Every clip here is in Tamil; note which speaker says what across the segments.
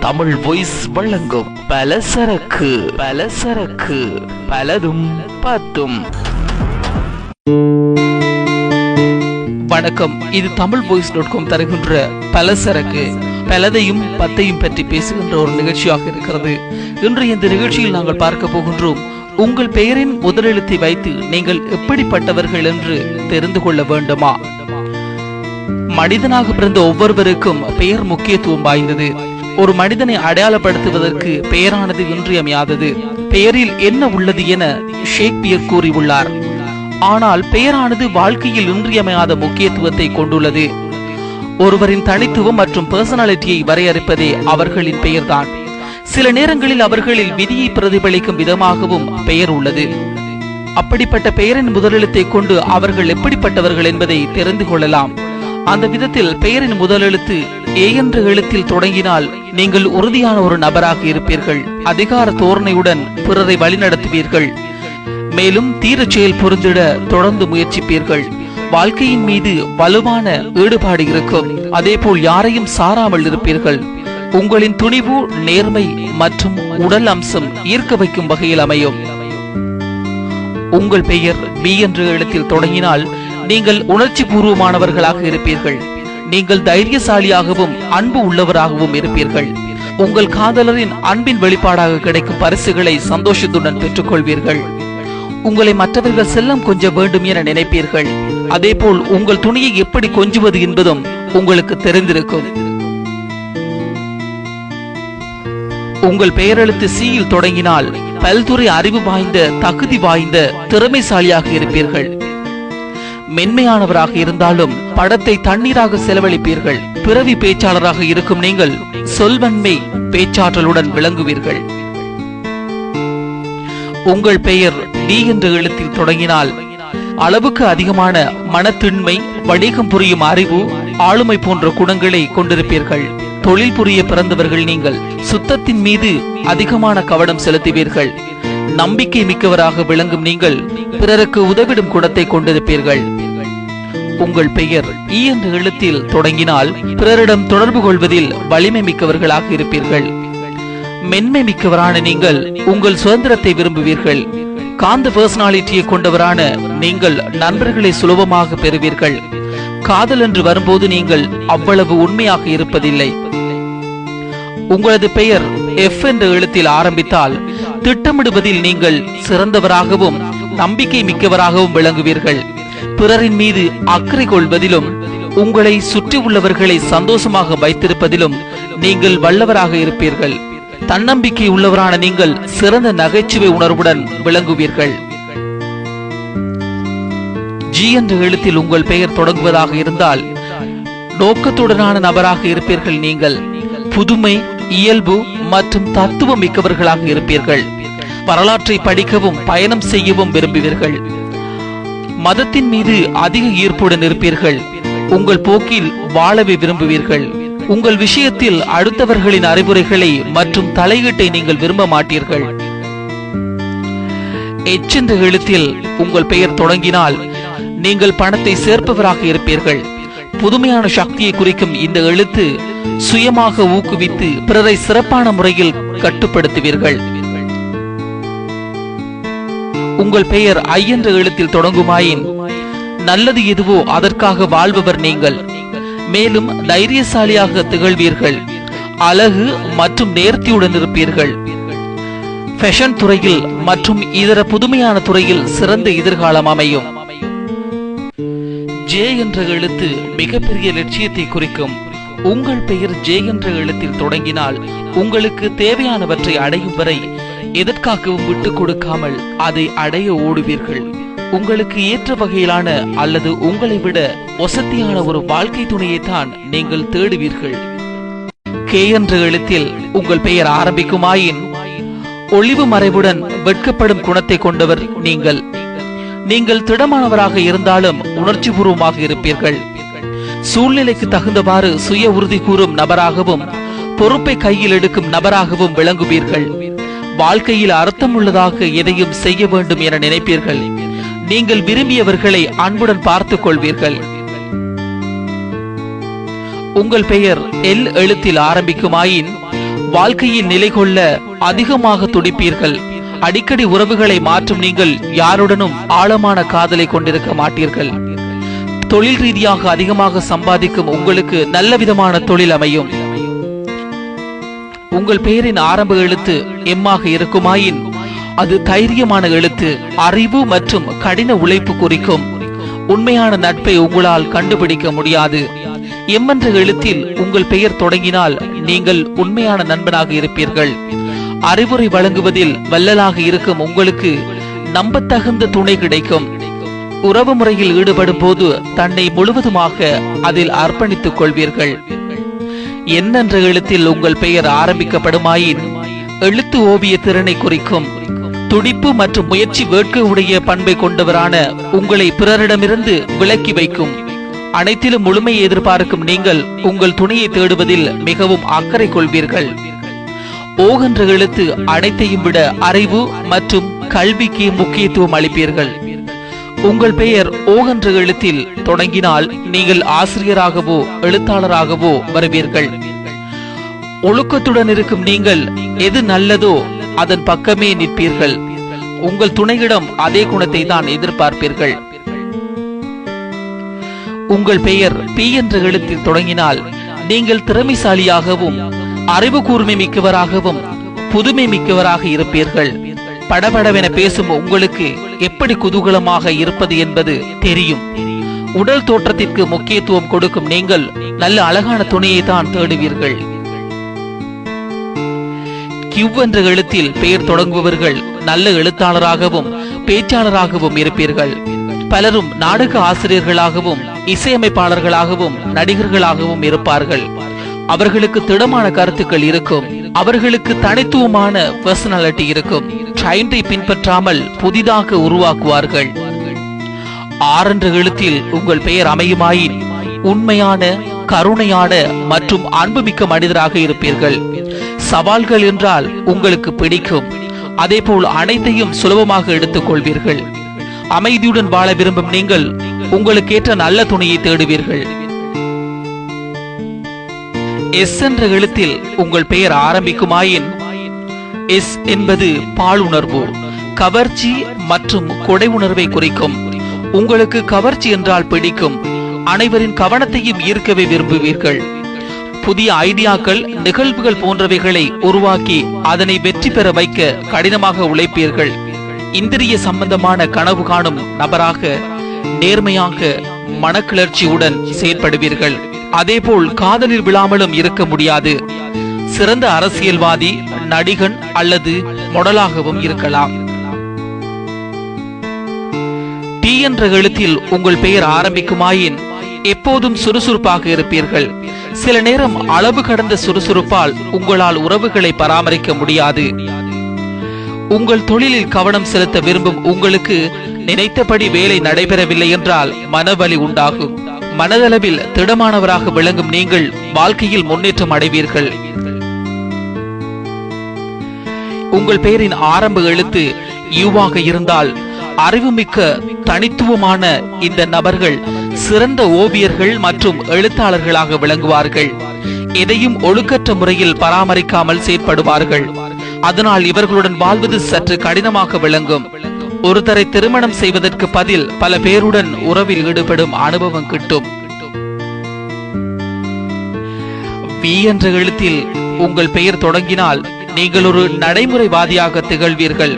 Speaker 1: தமிழ் வாய்ஸ் வழங்கும் பலசரக்கு பலதும் பத்தும். வணக்கம். இது தமிழ் voice.com தருகின்ற பலசரக்கு பலதையும் பத்தையும் பற்றி பேசுகின்ற ஒரு நிகழ்ச்சியாக இருக்கிறது. இன்று இந்த நிகழ்ச்சியில் நாங்கள் பார்க்க போகின்றோம், உங்கள் பெயரின் முதலெழுத்தை வைத்து நீங்கள் எப்படிப்பட்டவர்கள் என்று தெரிந்து கொள்ள வேண்டுமா? மனிதனாக பிறந்த ஒவ்வொருவருக்கும் பெயர் முக்கியத்துவம் வாய்ந்தது. ஒரு மனிதனை அடையாளப்படுத்துவதற்கு பெயரானது இன்றியமையாதது. பெயரில் என்ன உள்ளது என ஷேக்ஸ்பியர் கூறியுள்ளார். ஆனால் பெயரானது வாழ்க்கையில் இன்றியமையாத முக்கியத்துவத்தை கொண்டுள்ளது. ஒருவரின் தனித்துவம் மற்றும் பர்சனாலிட்டியை வரையறுப்பதே அவர்களின் பெயர்தான். சில நேரங்களில் அவர்களில் விதியை பிரதிபலிக்கும் விதமாகவும் பெயர் உள்ளது. அப்படிப்பட்ட பெயரின் முதலெழுத்தை கொண்டு அவர்கள் எப்படிப்பட்டவர்கள் என்பதை தெரிந்து கொள்ளலாம். அந்த விதத்தில் பெயரின் முதலெழுத்து ஏ என்ற எழுத்தில் தொடங்கினால் நீங்கள் உறுதியான ஒரு நபராக இருப்பீர்கள். அதிகார தோரணையுடன் பிறரை வழிநடத்துவீர்கள். மேலும் தீர செயல் புரிந்திட தொடர்ந்து முயற்சிப்பீர்கள். வாழ்க்கையின் மீது வலுவான ஈடுபாடு இருக்கும். அதேபோல் யாரையும் சாராமல் இருப்பீர்கள். உங்களின் துணிவு, நேர்மை மற்றும் உடல் அம்சம் ஈர்க்க வைக்கும் வகையில் அமையும். உங்கள் பெயர் பி என்ற எழுத்தில் தொடங்கினால் நீங்கள் உணர்ச்சி பூர்வமானவர்களாக இருப்பீர்கள். நீங்கள் தைரியசாலியாகவும் அன்பு உள்ளவராகவும் இருப்பீர்கள். உங்கள் காதலரின் அன்பின் வெளிப்பாடாக கிடைக்கும் பரிசுகளை சந்தோஷத்துடன் பெற்றுக் கொள்வீர்கள். உங்களை மற்றவர்கள் செல்லம் கொஞ்ச வேண்டும் என நினைப்பீர்கள். அதேபோல் உங்கள் துணியை எப்படி கொஞ்சுவது என்பதும் உங்களுக்கு தெரிந்திருக்கும். உங்கள் பெயரெழுத்து சியில் தொடங்கினால் பல்துறை அறிவு வாய்ந்த, தகுதி வாய்ந்த, திறமைசாலியாக இருப்பீர்கள். மென்மையானவராக இருந்தாலும் படத்தை தண்ணீராக செலவழிப்பீர்கள். பிறவி பேச்சாளராக இருக்கும் நீங்கள் சொல்வன்மை பேச்சாற்றலுடன் விளங்குவீர்கள். உங்கள் பெயர் டி என்ற எழுத்தில் தொடங்கினால் அளவுக்கு அதிகமான மனத்திண்மை, வணிகம் புரியும் அறிவு, ஆளுமை போன்ற குணங்களை கொண்டிருப்பீர்கள். தொழில் புரிய பிறந்தவர்கள் நீங்கள். சுத்தத்தின் மீது அதிகமான கவனம் செலுத்துவீர்கள். நம்பிக்கை மிக்கவராக விளங்கும் நீங்கள் பிறருக்கு உதவிடும் குணத்தை கொண்டிருப்பீர்கள். உங்கள் பெயர் இ என்ற எழுத்தில் தொடங்கினால் பிறரிடம் தொடர்பு கொள்வதில் வலிமை மிக்கவர்களாக இருப்பீர்கள். மென்மை மிக்கவரான நீங்கள் உங்கள் சுதந்திரத்தை விரும்புவீர்கள். காந்த பர்சனாலிட்டியை கொண்டவரான நீங்கள் நண்பர்களை சுலபமாக பெறுவீர்கள். காதல் என்று வரும்போது நீங்கள் அவ்வளவு உண்மையாக இருப்பதில்லை. உங்களது பெயர் எஃப் என்ற எழுத்தில் ஆரம்பித்தால் திட்டமிடுவதில் நீங்கள் சிறந்தவராகவும் நம்பிக்கை மிக்கவராகவும் விளங்குவீர்கள். பிறரின் மீது அக்கறை கொள்வதிலும் உங்களை சுற்றி உள்ளவர்களை சந்தோஷமாக வைத்திருப்பதிலும் நீங்கள் வல்லவராக இருப்பீர்கள். தன்னம்பிக்கை உள்ளவரான நீங்கள் சிறந்த நகைச்சுவை உணர்வுடன் விளங்குவீர்கள். ஜி என்ற எழுத்தில் உங்கள் பெயர் தொடங்குவதாக இருந்தால் நோக்கத்துடனான நபராக இருப்பீர்கள். நீங்கள் புதுமை, இயல்பு மற்றும் தத்துவம் மிக்கவர்களாக இருப்பீர்கள். வரலாற்றை படிக்கவும் பயணம் செய்யவும் விரும்புவீர்கள். மதத்தின் மீது அதிக ஈர்ப்புடன் இருப்பீர்கள். உங்கள் போக்கில் வாழவே விரும்புவீர்கள். உங்கள் விஷயத்தில் அடுத்தவர்களின் அறிவுரைகளை மற்றும் தலையீட்டை நீங்கள் விரும்ப மாட்டீர்கள். எச் என்ற எழுத்தில் உங்கள் பெயர் தொடங்கினால் நீங்கள் பணத்தை சேர்ப்பவராக இருப்பீர்கள். புதுமையான சக்தியை குறிக்கும் இந்த எழுத்து சுயமாக ஊக்குவித்து பிறரை சிறப்பான முறையில் கட்டுப்படுத்துவீர்கள். உங்கள் பெயர் ஐ என்ற எழுத்தில் தொடங்குமாயின் நல்லது எதுவோ அதற்காக வாழ்பவர் நீங்கள். மேலும் தைரியசாலியாக திகழ்வீர்கள். அழகு மற்றும் நேர்த்தியுடன் இருப்பீர்கள். ஃபேஷன் துறையில் மற்றும் இதர புதுமையான துறையில் சிறந்த எதிர்காலம் அமையும். ஜே என்ற எழுத்து மிகப்பெரிய லட்சியத்தை குறிக்கும். உங்கள் பெயர் ஜே என்ற எழுத்தில் தொடங்கினால் உங்களுக்கு தேவையானவற்றை அடையும் வரை எதற்காகவும் விட்டுக் கொடுக்காமல் அதை அடைய ஓடுவீர்கள். உங்களுக்கு ஏற்ற வகையிலான அல்லது உங்களை விட வசதியான ஒரு வாழ்க்கை துணையைத்தான் நீங்கள் தேடுவீர்கள். கே என்ற எழுத்தில் உங்கள் பெயர் ஆரம்பிக்குமாயின் ஒளிவு மறைவுடன் வெட்கப்படும் குணத்தை கொண்டவர் நீங்கள். நீங்கள் திடமானவராக இருந்தாலும் உணர்ச்சி பூர்வமாக இருப்பீர்கள். சூழ்நிலைக்கு தகுந்தவாறு சுய உறுதி கூறும் நபராகவும் பொறுப்பை கையில் எடுக்கும் நபராகவும் விளங்குவீர்கள். வாழ்க்கையில் அர்த்தம் உள்ளதாக எதையும் செய்ய வேண்டும் என நினைப்பீர்கள். நீங்கள் விரும்பியவர்களை அன்புடன் பார்த்துக் கொள்வீர்கள். உங்கள் பெயர் எல் எழுத்தில் ஆரம்பிக்குமாயின் வாழ்க்கையில் நிலை கொள்ள அதிகமாக துடிப்பீர்கள். அடிக்கடி உறவுகளை மாற்றும் நீங்கள் யாருடனும் ஆழமான காதலை கொண்டிருக்க மாட்டீர்கள். தொழில் ரீதியாக அதிகமாக சம்பாதிக்கும் உங்களுக்கு நல்ல விதமான தொழில் அமையும். உங்கள் பெயரின் ஆரம்ப எழுத்து எம்மாக இருக்குமாயின் அது தைரியமான எழுத்து, அறிவு மற்றும் கடின உழைப்பு குறிக்கும். உண்மையான நட்பை உங்களால் கண்டுபிடிக்க முடியாது. எம் என்ற எழுத்தில் உங்கள் பெயர் தொடங்கினால் நீங்கள் உண்மையான நண்பனாக இருப்பீர்கள். அறிவுரை வழங்குவதில் வல்லலாக இருக்கும் உங்களுக்கு நம்பத்தகுந்த துணை கிடைக்கும். உறவு முறையில் ஈடுபடும் போது தன்னை முழுவதுமாக அதில் அர்ப்பணித்துக் கொள்வீர்கள். என்ற எழுத்தில் உங்கள் பெயர் ஆரம்பிக்கப்படுமாயின் எழுத்து ஓவிய திறனை குறிக்கும். துடிப்பு மற்றும் முயற்சி வேட்கை உடைய பண்பை கொண்டவரான உங்களை பிறரிடமிருந்து விலக்கி வைக்கும். அனைத்திலும் முழுமையை எதிர்பார்க்கும் நீங்கள் உங்கள் துணையை தேடுவதில் மிகவும் அக்கறை கொள்வீர்கள். ஓ என்ற எழுத்து அனைத்தையும் விட அறிவு மற்றும் கல்விக்கு முக்கியத்துவம் அளிப்பீர்கள். உங்கள் பெயர் ஓ என்ற எழுத்தில் தொடங்கினால் நீங்கள் ஆசிரியராகவோ எழுத்தாளராகவோ வருவீர்கள். ஒழுக்கத்துடன் இருக்கும் நீங்கள் எது நல்லதோ அதன் பக்கமே நிற்பீர்கள். உங்கள் துணையிடம் அதே குணத்தை தான் எதிர்பார்ப்பீர்கள். உங்கள் பெயர் பி என்ற எழுத்தில் தொடங்கினால் நீங்கள் திறமைசாலியாகவும் அறிவு கூர்மை மிக்கவராகவும் புதுமை மிக்கவராக இருப்பீர்கள். படபடவென பேசும் உங்களுக்கு எப்படி குதூகலமாக இருப்பது என்பது தெரியும். உடல் தோற்றத்திற்கு முக்கியத்துவம் கொடுக்கும் நீங்கள் நல்ல அழகான துணையை தான் தேடுவீர்கள். கியூ என்ற எழுத்தில் பெயர் தொடங்குபவர்கள் நல்ல எழுத்தாளராகவும் பேச்சாளராகவும் இருப்பீர்கள். பலரும் நாடக ஆசிரியர்களாகவும் இசையமைப்பாளர்களாகவும் நடிகர்களாகவும் இருப்பார்கள். அவர்களுக்கு திடமான கருத்துக்கள் இருக்கும். அவர்களுக்கு தனித்துவமான பர்சனாலிட்டி இருக்கும். ட்ரெண்டை பின்பற்றாமல் புதிதாக உருவாக்குவார்கள். ஆறென்ற எழுத்தில் உங்கள் பெயர் அமையுமாயின் உண்மையான, கருணையான மற்றும் அன்புமிக்க மனிதராக இருப்பீர்கள். சவால்கள் என்றால் உங்களுக்கு பிடிக்கும். அதேபோல் அனைத்தையும் சுலபமாக எடுத்துக் கொள்வீர்கள். அமைதியுடன் வாழ விரும்பும் நீங்கள் உங்களுக்கு ஏற்ற நல்ல துணையை தேடுவீர்கள். எஸ் என்ற எழுத்தில் உங்கள் பெயர் ஆரம்பிக்குமாயின் எஸ் என்பது பாலுணர்வு, கவர்ச்சி மற்றும் கொடை உணர்வை குறிக்கும். உங்களுக்கு கவர்ச்சி என்றால் பிடிக்கும். அனைவரின் கவனத்தையும் ஈர்க்கவே விரும்புவீர்கள். புதிய ஐடியாக்கள், நிகழ்வுகள் போன்றவைகளை உருவாக்கி அதனை வெற்றி பெற வைக்க கடினமாக உழைப்பீர்கள். இந்திரிய சம்பந்தமான கனவு காணும் நபராக நேர்மையாக மனக்கிளர்ச்சியுடன் செயல்படுவீர்கள். அதேபோல் காதலில் விழாமலும் இருக்க முடியாது. சிறந்த அரசியல்வாதி, நடிகன் அல்லது மொடலாகவும் இருக்கலாம். டி என்ற எழுத்தில் உங்கள் பெயர் ஆரம்பிக்குமாயின் எப்போதும் சுறுசுறுப்பாக இருப்பீர்கள். சில நேரம் அளவு கடந்த சுறுசுறுப்பால் உங்களால் உறவுகளை பராமரிக்க முடியாது. உங்கள் தொழிலில் கவனம் செலுத்த விரும்பும் உங்களுக்கு நினைத்தபடி வேலை நடைபெறவில்லை என்றால் மனவலி உண்டாகும். மனதளவில் திடமானவராக விளங்கும் நீங்கள் வாழ்க்கையில் முன்னேற்றம் அடைவீர்கள். உங்கள் பெயரின் ஆரம்ப எழுத்து யூவாக இருந்தால் அறிவுமிக்க தனித்துவமான இந்த நபர்கள் சிறந்த ஓவியர்கள் மற்றும் எழுத்தாளர்களாக விளங்குவார்கள். எதையும் ஒழுக்கற்ற முறையில் பராமரிக்காமல் செயற்படுவார்கள். அதனால் இவர்களுடன் வாழ்வது சற்று கடினமாக விளங்கும். ஒருத்தரை திருமணம் செய்வதற்கு பதில் பல பேருடன் உறவில் ஈடுபடும் அனுபவம் கிட்டும். வி என்ற எழுத்தில் உங்கள் பெயர் தொடங்கினால் நீங்கள் ஒரு நடைமுறைவாதியாக திகழ்வீர்கள்.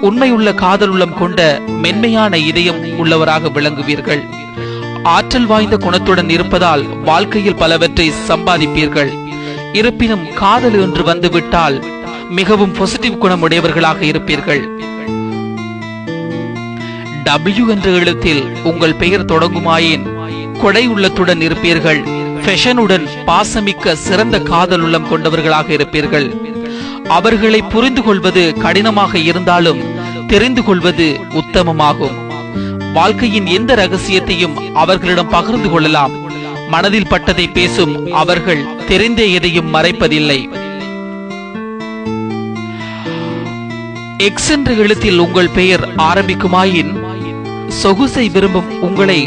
Speaker 1: உண்மையுள்ள காதலுள்ளம் கொண்ட மென்மையான இதயம் உள்ளவராக விளங்குவீர்கள். ஆற்றல் வாய்ந்த குணத்துடன் இருப்பதால் வாழ்க்கையில் பலவற்றை சம்பாதிப்பீர்கள். இருப்பினும் காதல் என்று வந்துவிட்டால் மிகவும் பாசிட்டிவ் குணமுடையவர்களாக இருப்பீர்கள். W என்ற எழுத்தில் உங்கள் பெயர் தொடங்குமாயின் கொடை உள்ளத்துடன் இருப்பீர்கள். ஃபேஷனுடன் பாசமிக்க சிறந்த காதல் உள்ளம் கொண்டவர்களாக இருப்பீர்கள். அவர்களை புரிந்து கொள்வது கடினமாக இருந்தாலும் தெரிந்து கொள்வது உத்தமமாகும். வாழ்க்கையின் எந்த ரகசியத்தையும் அவர்களிடம் பகிர்ந்து கொள்ளலாம். மனதில் பட்டதை பேசும் அவர்கள் தெரிந்த எதையும் மறைப்பதில்லை. எக்ஸ் என்ற எழுத்தில் உங்கள் பெயர் ஆரம்பிக்குமாயின் சொகுசை விரும்பும் உங்களை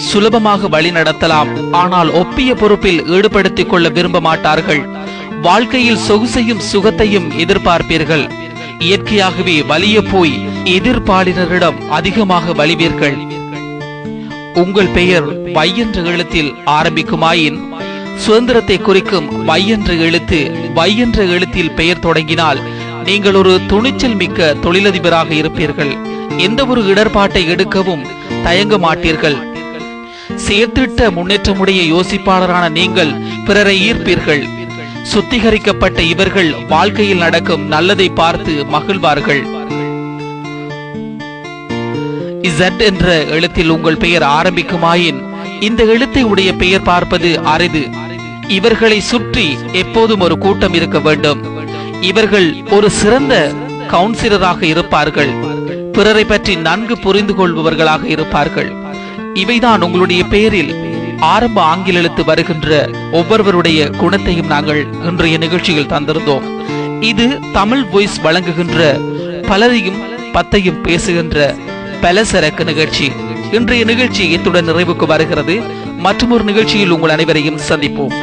Speaker 1: சுலபமாக வழி நடத்தலாம். ஆனால் ஒப்பிய பொறுப்பில் ஈடுபடுத்திக் கொள்ள விரும்ப மாட்டார்கள். வாழ்க்கையில் சொகுசையும் சுகத்தையும் எதிர்பார்ப்பீர்கள். இயற்கையாகவே வலிய போய் எதிர்பாலினரிடம் அதிகமாக வலிவீர்கள். உங்கள் பெயர் வை என்ற எழுத்தில் ஆரம்பிக்குமாயின் சுதந்திரத்தை குறிக்கும் வை என்ற எழுத்து வை என்ற எழுத்தில் பெயர் தொடங்கினால் நீங்கள் ஒரு துணிச்சல் மிக்க தொழிலதிபராக இருப்பீர்கள். எந்த ஒரு இடர்பாட்டை எடுக்கவும் தயங்க மாட்டீர்கள். சேர்த்திட்ட முன்னேற்றமுடைய யோசிப்பாளரான நீங்கள் பிறரை ஈர்ப்பீர்கள். சுத்திகரிக்கப்பட்ட இவர்கள் வாழ்க்கையில் நடக்கும் நல்லதை பார்த்து மகிழ்வார்கள். Z என்ற எழுத்தில் உங்கள் பெயர் ஆரம்பிக்குமாயின் இந்த எழுத்தை உடைய பெயர் பார்ப்பது அரிது. இவர்களை சுற்றி எப்போதும் ஒரு கூட்டம் இருக்க வேண்டும். இவர்கள் ஒரு சிறந்த கவுன்சிலராக இருப்பார்கள். பிறரை பற்றி நன்கு புரிந்து கொள்பவர்களாக இருப்பார்கள். இவைதான் உங்களுடைய பெயரில் ஆரம்ப ஆங்கில எழுத்து வருகின்ற ஒவ்வொருவருடைய குணத்தையும் நாங்கள் இன்றைய நிகழ்ச்சியில் தந்திருந்தோம். இது தமிழ் வாய்ஸ் வழங்குகின்ற பலரையும் பத்தையும் பேசுகின்ற பலசரக்கு நிகழ்ச்சி. இன்றைய நிகழ்ச்சி இத்துடன் நிறைவுக்கு வருகிறது. மற்றொரு நிகழ்ச்சியில் உங்கள் அனைவரையும் சந்திப்போம்.